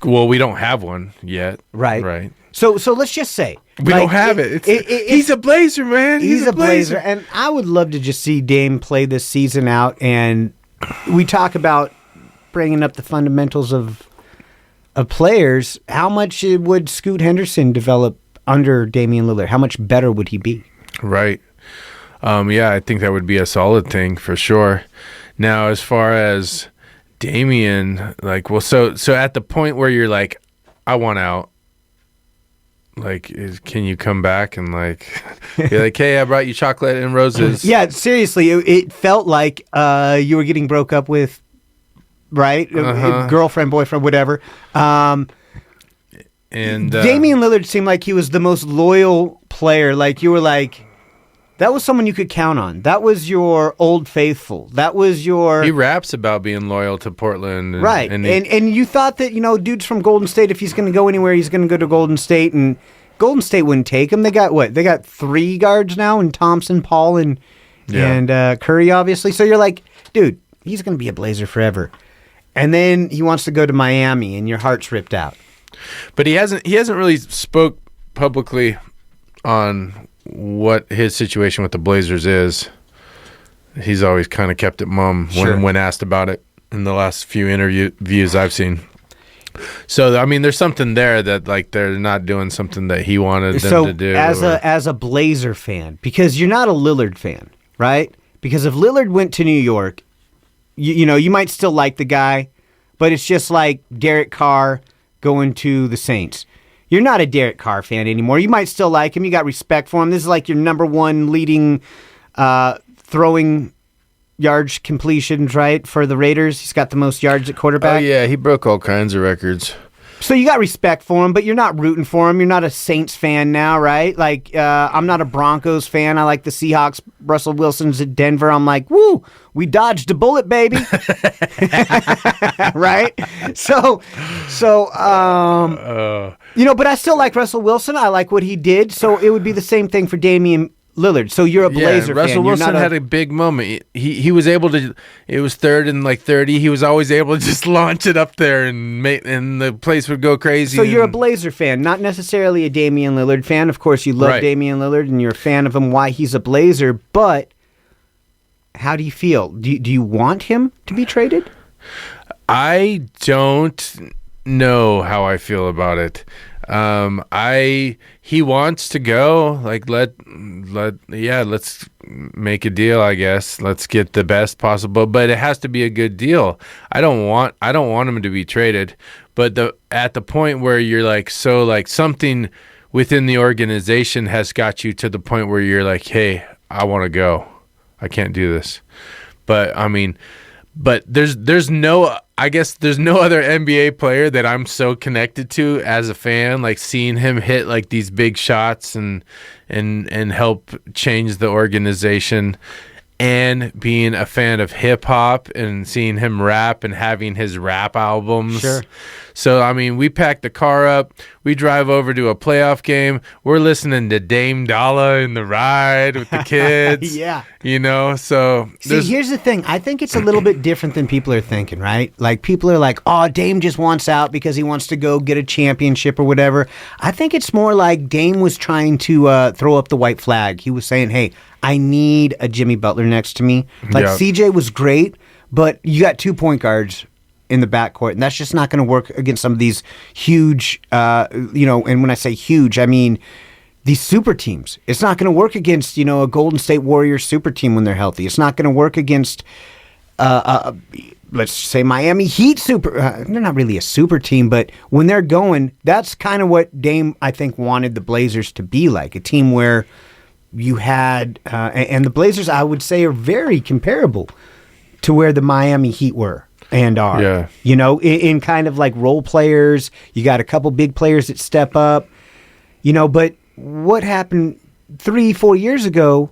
well, we don't have one yet. Right. So let's just say. We don't have it. He's a Blazer, man. He's a Blazer. And I would love to just see Dame play this season out. And we talk about bringing up the fundamentals of players. How much would Scoot Henderson develop under Damian Lillard? How much better would he be? Right. I think that would be a solid thing for sure. Now, as far as Damian, so at the point where you're like, I want out, can you come back and be like, hey, I brought you chocolate and roses? Yeah, seriously, it felt like you were getting broke up with, right? Girlfriend, boyfriend, whatever. And Damian Lillard seemed like he was the most loyal player. Like, you were like, that was someone you could count on. That was your old faithful. That was your... He raps about being loyal to Portland. Right. And you thought that, dude's from Golden State, if he's going to go anywhere, he's going to go to Golden State. And Golden State wouldn't take him. They got what? They got 3 guards now, and Thompson, Paul, and Curry, obviously. So you're like, dude, he's going to be a Blazer forever. And then he wants to go to Miami, and your heart's ripped out. But he hasn't really spoke publicly on what his situation with the Blazers is. He's always kind of kept it mum when asked about it in the last few interviews I've seen. So, I mean, there's something there that they're not doing something that he wanted them to do. As a Blazer fan, because you're not a Lillard fan, right? Because if Lillard went to New York, you might still like the guy, but it's just like Derek Carr going to the Saints. You're not a Derek Carr fan anymore. You might still like him. You got respect for him. This is like your number one leading throwing yards completions, right, for the Raiders. He's got the most yards at quarterback. Oh, yeah. He broke all kinds of records. So you got respect for him, but you're not rooting for him. You're not a Saints fan now, right? Like, I'm not a Broncos fan. I like the Seahawks. Russell Wilson's at Denver. I'm like, woo, we dodged a bullet, baby. Right? So, but I still like Russell Wilson. I like what he did. So it would be the same thing for Damian Lillard. So you're a Blazer fan. Russell Wilson had a big moment. He was able to. It was third and like 30. He was always able to just launch it up there and the place would go crazy. So you're a Blazer fan, not necessarily a Damian Lillard fan. Of course, you love Damian Lillard and you're a fan of him. Why he's a Blazer, but how do you feel? Do you want him to be traded? I don't know how I feel about it. He wants to go. Like let's make a deal. I guess let's get the best possible, but it has to be a good deal. I don't want him to be traded, but at the point where you're like something within the organization has got you to the point where you're like, hey, I want to go. I can't do this. But I mean, there's no other NBA player that I'm so connected to as a fan, like seeing him hit like these big shots and help change the organization, and being a fan of hip hop and seeing him rap and having his rap albums. Sure. So, I mean, we pack the car up, we drive over to a playoff game, we're listening to Dame Dollar in the ride with the kids. Yeah. So... See, here's the thing. I think it's a little bit different than people are thinking, right? Like, people are like, oh, Dame just wants out because he wants to go get a championship or whatever. I think it's more like Dame was trying to throw up the white flag. He was saying, hey, I need a Jimmy Butler next to me. Like, CJ was great, but you got 2 point guards in the backcourt, and that's just not going to work against some of these huge, and when I say huge, I mean these super teams. It's not going to work against, a Golden State Warriors super team when they're healthy. It's not going to work against, let's say, Miami Heat super. They're not really a super team, but when they're going, that's kind of what Dame, I think, wanted the Blazers to be like, a team where you had, and the Blazers, I would say, are very comparable to where the Miami Heat were. And are, in kind of like role players. You got a couple big players that step up, but what happened 3-4 years ago,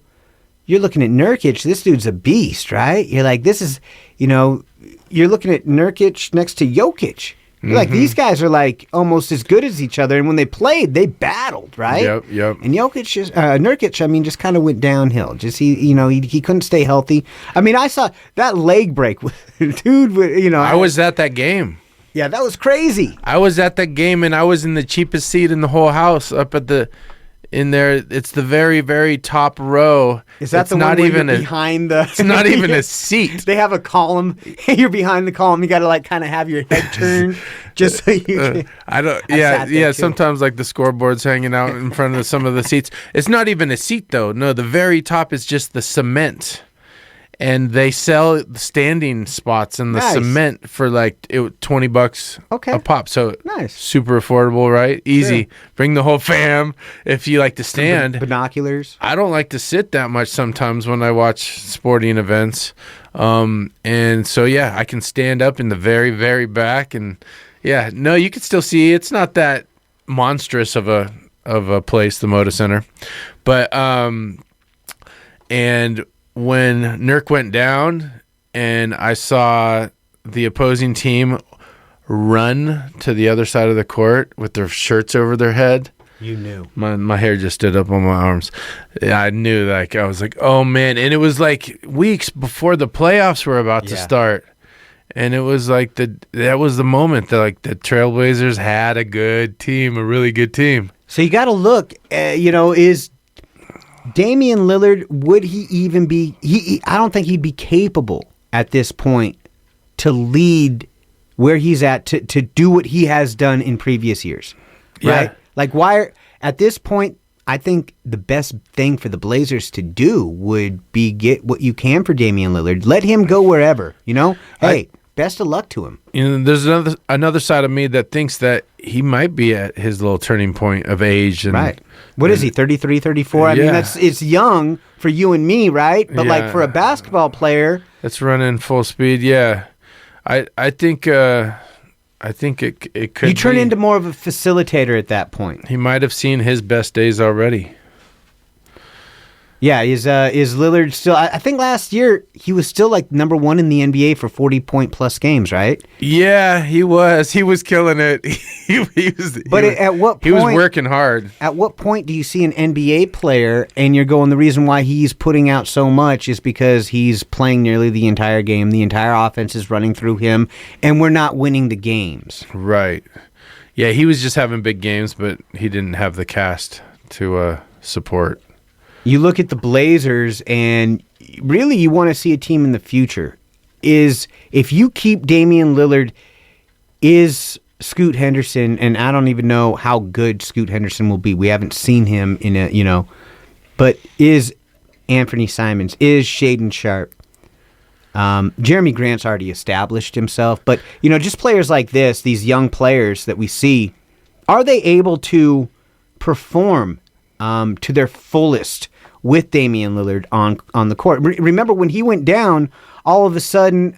you're looking at Nurkic, this dude's a beast, right? You're like, this is, you're looking at Nurkic next to Jokic. You're like, these guys are like almost as good as each other. And when they played, they battled, right? Yep. And Nurkic, I mean, just kind of went downhill. Just, he couldn't stay healthy. I mean, I saw that leg break, dude, I was at that game. Yeah, that was crazy. I was at that game, and I was in the cheapest seat in the whole house up at in there. It's the very, very top row. Is that the one where you're behind the... It's not even a seat. They have a column. You're behind the column. You got to kind of have your head turned just so you can... I don't... Yeah. Sometimes the scoreboard's hanging out in front of some of the seats. It's not even a seat, though. No, the very top is just the cement. And they sell standing spots in the cement for $20 a pop. So nice, super affordable, right? Easy. Sure. Bring the whole fam if you like to stand. Binoculars. I don't like to sit that much sometimes when I watch sporting events. And so, I can stand up in the very, very back. And you can still see. It's not that monstrous of a place, the Moda Center. But, and when Nurk went down and I saw the opposing team run to the other side of the court with their shirts over their head, you knew. My hair just stood up on my arms. I knew, I was like, oh man. And it was weeks before the playoffs were about to start. And it was that was the moment that the Trailblazers had a good team, a really good team. So you got to look, is Damian Lillard, would he even be... I don't think he'd be capable at this point to lead where he's at, to do what he has done in previous years. Right? Yeah. At this point, I think the best thing for the Blazers to do would be get what you can for Damian Lillard. Let him go wherever, Hey, best of luck to him. There's another side of me that thinks that he might be at his little turning point of age. Right. What is he, 33, 34? I mean, it's young for you and me, right? But for a basketball player... That's running full speed, yeah. I think I think it could. You turn be. into more of a facilitator at that point. He might have seen his best days already. Yeah, is Lillard still? I think last year he was still like number 1 in the NBA for 40-point plus games, right? Yeah, he was. He was killing it. he was. But at what point? He was working hard. At what point do you see an NBA player and you're going, the reason why he's putting out so much is because he's playing nearly the entire game, the entire offense is running through him, and we're not winning the games. Right. Yeah, he was just having big games, but he didn't have the cast to support. You look at the Blazers, and really you want to see a team in the future. Is if you keep Damian Lillard, is Scoot Henderson, and I don't even know how good Scoot Henderson will be. We haven't seen him in a, but is Anthony Simons, is Shaden Sharp. Jeremy Grant's already established himself, but just players like this, these young players that we see, are they able to perform to their fullest with Damian Lillard on the court? Remember when he went down, all of a sudden,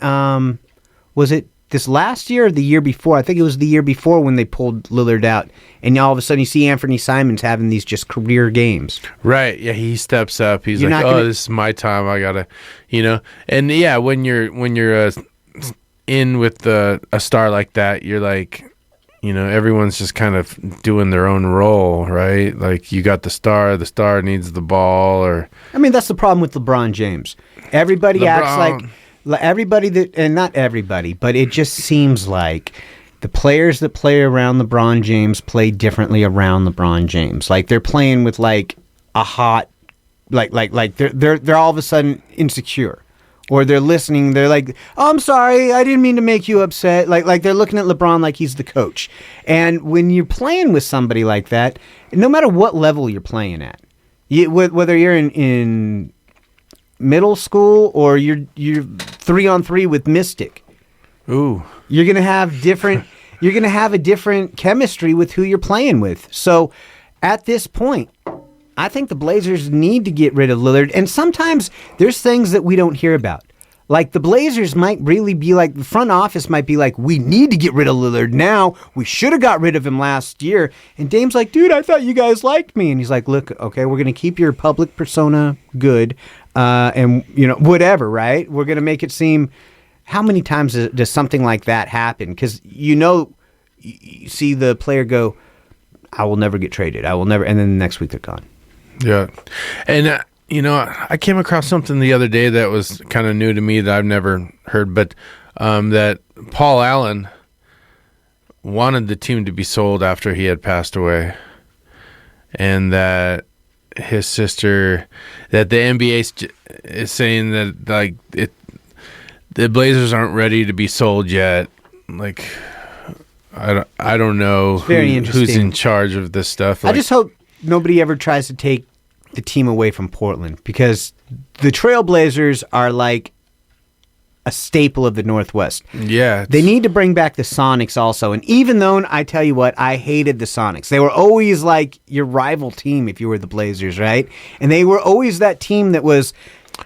was it this last year or the year before? I think it was the year before when they pulled Lillard out. And all of a sudden you see Anthony Simons having these just career games. Right. Yeah, he steps up. He's like, this is my time. I got to, And yeah, when you're in with a star like that, you're like, everyone's just kind of doing their own role, right? Like you got the star needs the ball, or that's the problem with LeBron James. Everybody acts like everybody and not everybody, but it just seems like the players that play around LeBron James play differently around LeBron James. Like they're playing with like a hot, like they're all of a sudden insecure. Or they're listening, they're like, oh, I'm sorry, I didn't mean to make you upset. Like they're looking at LeBron like he's the coach. And when you're playing with somebody like that, no matter what level you're playing at, whether you're in middle school or you're 3-on-3 with Mystic, ooh, you're gonna have a different chemistry with who you're playing with. So at this point, I think the Blazers need to get rid of Lillard. And sometimes there's things that we don't hear about. Like the Blazers might really be like, the front office might be like, we need to get rid of Lillard now. We should have got rid of him last year. And Dame's like, dude, I thought you guys liked me. And he's like, look, okay, we're going to keep your public persona good. And, whatever, right? We're going to make it seem, how many times does something like that happen? Because, you see the player go, I will never get traded. I will never. And then the next week they're gone. Yeah. And, I came across something the other day that was kind of new to me that I've never heard, but that Paul Allen wanted the team to be sold after he had passed away. And that his sister, that the NBA is saying that, the Blazers aren't ready to be sold yet. Like, I don't know who's in charge of this stuff. I just hope nobody ever tries to take the team away from Portland, because the Trailblazers are like a staple of the Northwest. Yeah. They need to bring back the Sonics also. And even though, I tell you what, I hated the Sonics. They were always like your rival team if you were the Blazers, right? And they were always that team that was...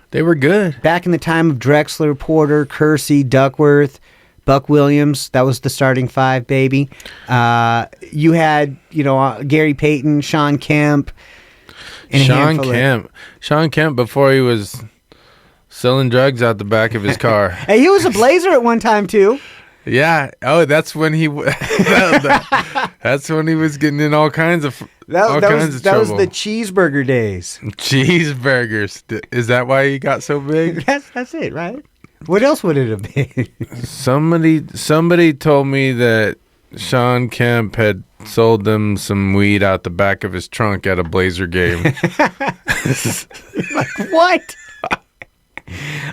They were good. Back in the time of Drexler, Porter, Kersey, Duckworth, Buck Williams, that was the starting five, baby. You had, Gary Payton, Sean Kemp. Sean Kemp before he was selling drugs out the back of his car. Hey, he was a Blazer at one time too. Yeah. Oh, that's when he that's when he was getting in all kinds of trouble. That was the cheeseburger days. Cheeseburgers. Is that why he got so big? That's it, right? What else would it have been? Somebody told me that Sean Kemp had sold them some weed out the back of his trunk at a Blazer game. What?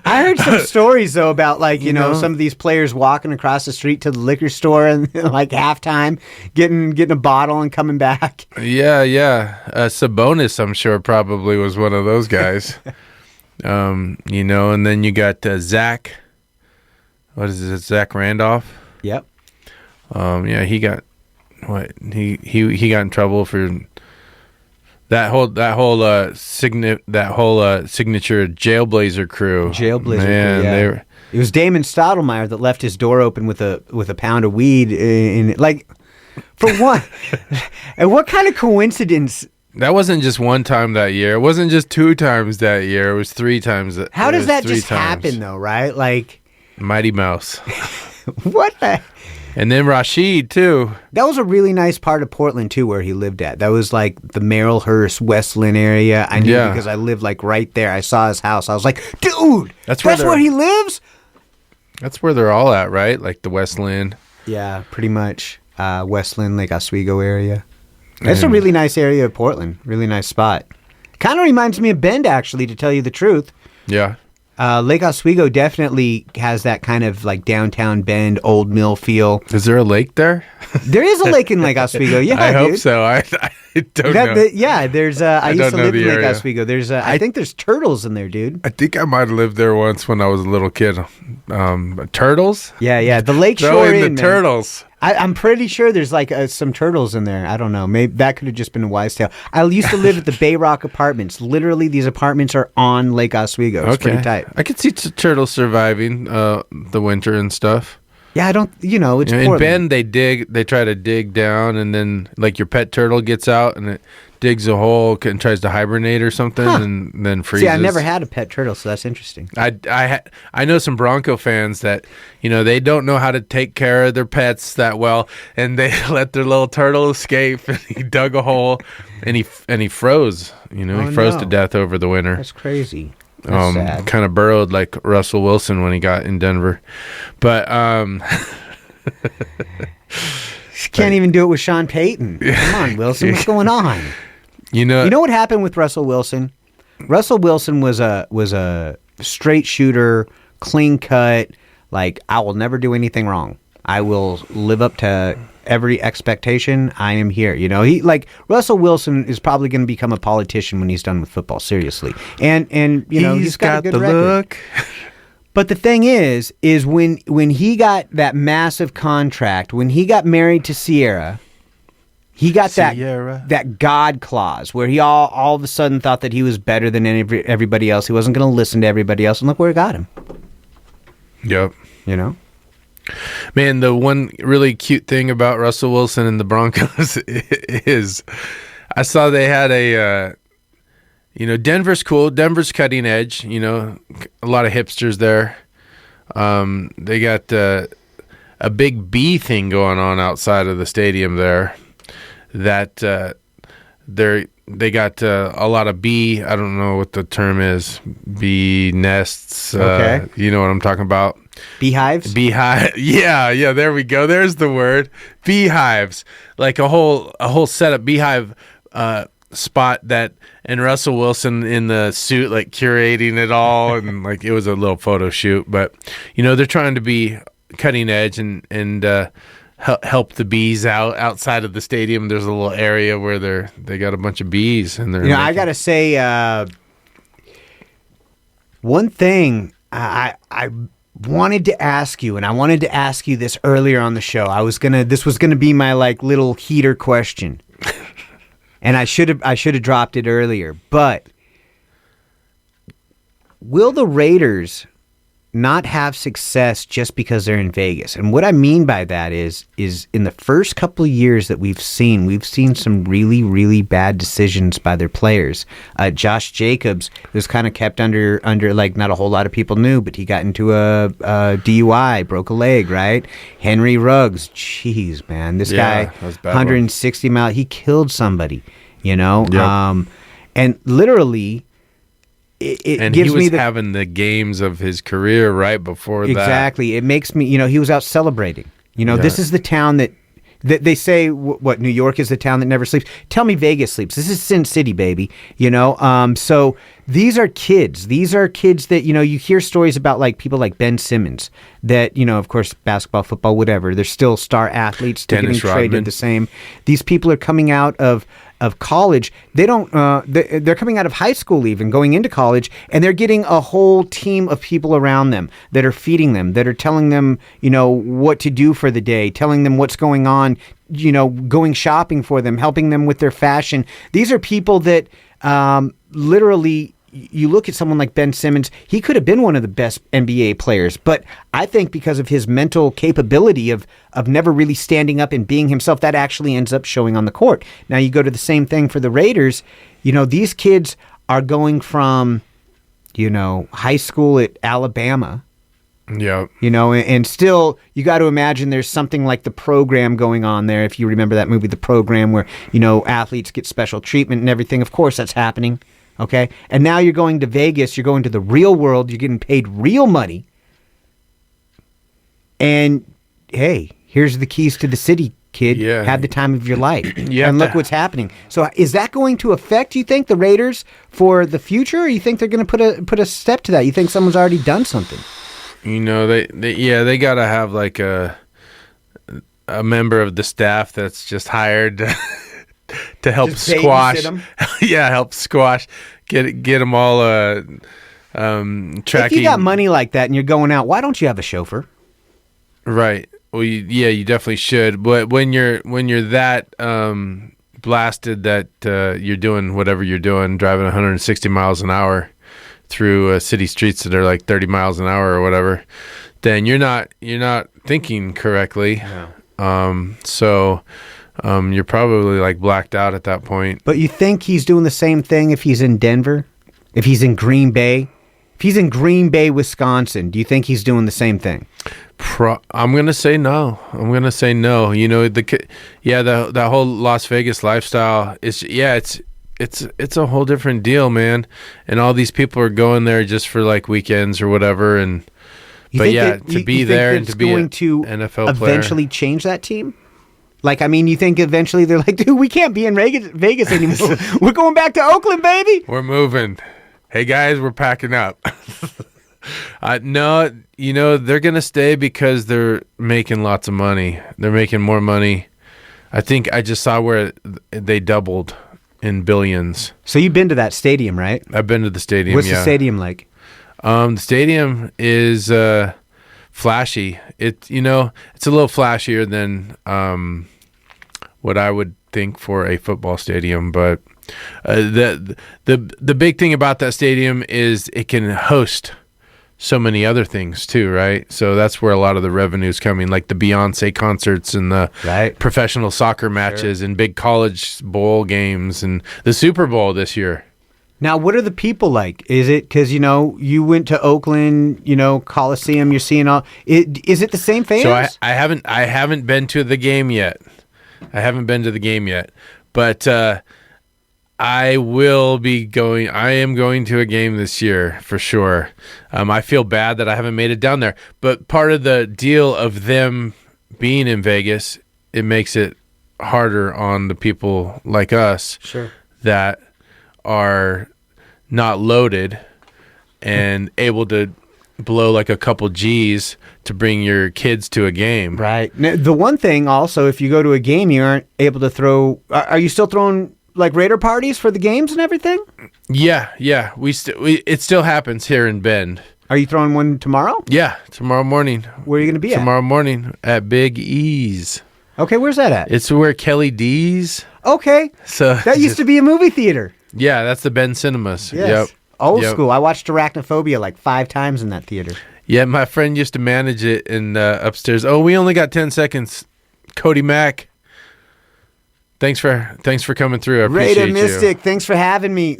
I heard some stories though about some of these players walking across the street to the liquor store and like halftime, getting a bottle and coming back. Yeah. Sabonis, I'm sure, probably was one of those guys. And then you got Zach. What is it? Zach Randolph. Yep. Yeah, he got he got in trouble for that whole signature Jailblazer crew. Jailblazer, man, crew, yeah. It was Damon Stottlemyre that left his door open with a pound of weed in it. Like, for what? And what kind of coincidence? That wasn't just one time that year. It wasn't just 2 times that year. It was 3 times. How does that just happen, though, right? Like, Mighty Mouse. What the? And then Rashid, too. That was a really nice part of Portland, too, where he lived at. That was like the Marylhurst, West Lynn area. I knew because I lived like right there. I saw his house. I was like, dude, that's where he lives? That's where they're all at, right? Like the West Lynn. Yeah, pretty much. West Lynn, Lake Oswego area. That's a really nice area of Portland. Really nice spot. Kind of reminds me of Bend, actually, to tell you the truth. Yeah. Lake Oswego definitely has that kind of like downtown Bend, Old Mill feel. Is there a lake there? There is a lake in Lake Oswego. Yeah, I hope so. I don't know. There's. I used to live in Lake area. Oswego. There's. I think there's turtles in there, dude. I think I might have lived there once when I was a little kid. Turtles? Yeah. The lake Throw shore in the turtles. I'm pretty sure there's like some turtles in there. I don't know. Maybe that could have just been a wise tale. I used to live at the Bay Rock Apartments. Literally, these apartments are on Lake Oswego. It's pretty tight. I could see turtles surviving the winter and stuff. Yeah, I don't. It's Portland. In Bend, they try to dig down, and then like your pet turtle gets out and it digs a hole and tries to hibernate or something, and then freezes. See, I never had a pet turtle, so that's interesting. I know some Bronco fans that they don't know how to take care of their pets that well, and they let their little turtle escape, and he dug a hole, and he froze. He froze to death over the winter. That's crazy. That's sad. Kind of burrowed like Russell Wilson when he got in Denver, but can't even do it with Sean Payton. Come on, Wilson, what's going on? You know what happened with Russell Wilson? Russell Wilson was a straight shooter, clean cut. Like, I will never do anything wrong. I will live up to every expectation. I am here. Russell Wilson is probably going to become a politician when he's done with football. Seriously, and he's got a good record. Look. But the thing is when he got that massive contract, when he got married to Sierra. He got that God clause where he all of a sudden thought that he was better than everybody else. He wasn't going to listen to everybody else, and look where it got him. Yep. Man, the one really cute thing about Russell Wilson and the Broncos is I saw they had a Denver's cool. Denver's cutting edge. A lot of hipsters there. They got a big bee thing going on outside of the stadium there. That they got a lot of bee. I don't know what the term is. Bee nests. Okay. You know what I'm talking about? Beehives. Yeah. There we go. There's the word. Beehives. Like a whole setup beehive spot and Russell Wilson in the suit, like curating it all, and like it was a little photo shoot. But they're trying to be cutting edge and help the bees outside of the stadium. There's a little area where they got a bunch of bees, and they're. I gotta say, one thing I wanted to ask you, and I wanted to ask you this earlier on the show. This was gonna be my like little heater question, and I should have dropped it earlier. But will the Raiders not have success just because they're in Vegas? And what I mean by that is in the first couple of years that we've seen some really, really bad decisions by their players. Josh Jacobs was kind of kept under like not a whole lot of people knew, but he got into a DUI, broke a leg, right? Henry Ruggs, jeez, man, this guy, 160 miles, he killed somebody, Yep. And literally. And he was having the games of his career right before that. Exactly. It makes me, he was out celebrating. This is the town that they say, what, New York is the town that never sleeps. Tell me Vegas sleeps. This is Sin City, baby. So these are kids. These are kids that, you hear stories about like people like Ben Simmons that, of course, basketball, football, whatever. They're still star athletes. Still getting traded the same. These people are coming out of college. They don't. They're coming out of high school, even going into college, and they're getting a whole team of people around them that are feeding them, that are telling them, what to do for the day, telling them what's going on, going shopping for them, helping them with their fashion. These are people that literally you look at someone like Ben Simmons, he could have been one of the best NBA players, but I think because of his mental capability of never really standing up and being himself, that actually ends up showing on the court. Now you go to the same thing for the Raiders. These kids are going from, high school at Alabama. Yeah. And still, you got to imagine there's something like The Program going on there. If you remember that movie, The Program, where, athletes get special treatment and everything. Of course, that's happening. Okay. And now you're going to Vegas. You're going to the real world. You're getting paid real money. And hey, here's the keys to the city, kid. Yeah. Have the time of your life. Yeah. And look what's happening. So is that going to affect, you think, the Raiders for the future? Or you think they're going to put a step to that? You think someone's already done something? They got to have like a member of the staff that's just hired to help Just squash. babysit 'em? Yeah, help squash. Get them all tracking. If you got money like that and you're going out, why don't you have a chauffeur? Right. Well, you definitely should. But when you're that blasted that you're doing whatever you're doing, driving 160 miles an hour through city streets that are like 30 miles an hour or whatever, then you're not thinking correctly. No. So you're probably like blacked out at that point. But you think he's doing the same thing if he's in Denver? If he's in Green Bay? If he's in Green Bay, Wisconsin, do you think he's doing the same thing? I'm gonna say no. That whole Las Vegas lifestyle is it's a whole different deal, man. And all these people are going there just for like weekends or whatever. And to be there and to be an NFL player, eventually change that team. Like, I mean, you think eventually they're like, dude, we can't be in Vegas anymore. We're going back to Oakland, baby. We're moving. Hey guys, we're packing up. No, they're going to stay because they're making lots of money. They're making more money. I think I just saw where they doubled in billions. So you've been to that stadium, right? I've been to the stadium, What's the stadium like? The stadium is flashy. It's a little flashier than what I would think for a football stadium, but the big thing about that stadium is it can host so many other things too, right? So that's where a lot of the revenue is coming, like the Beyonce concerts and the professional soccer matches and big college bowl games and the Super Bowl this year. Now, what are the people like? Is it because, you went to Oakland, Coliseum, you're seeing all... Is it the same fans? So I haven't been to the game yet. But I will be going. I am going to a game this year for sure. I feel bad that I haven't made it down there. But part of the deal of them being in Vegas, it makes it harder on the people like us that are not loaded and able to blow like a couple G's to bring your kids to a game. Right. Now, the one thing also, if you go to a game, you aren't able to throw... Are you still throwing like Raider parties for the games and everything? Yeah. It still happens here in Bend. Are you throwing one tomorrow? Yeah, tomorrow morning. Where are you going to be tomorrow morning at Big E's. Okay, where's that at? It's where Kelly D's. Okay. So that used to be a movie theater. Yeah, that's the Bend Cinemas. Yes. Yep. Old school. I watched Arachnophobia like 5 times in that theater. Yeah, my friend used to manage it in upstairs. Oh, we only got 10 seconds. Cody Mack. Thanks for coming through. I appreciate Raider Mystic, thanks for having me.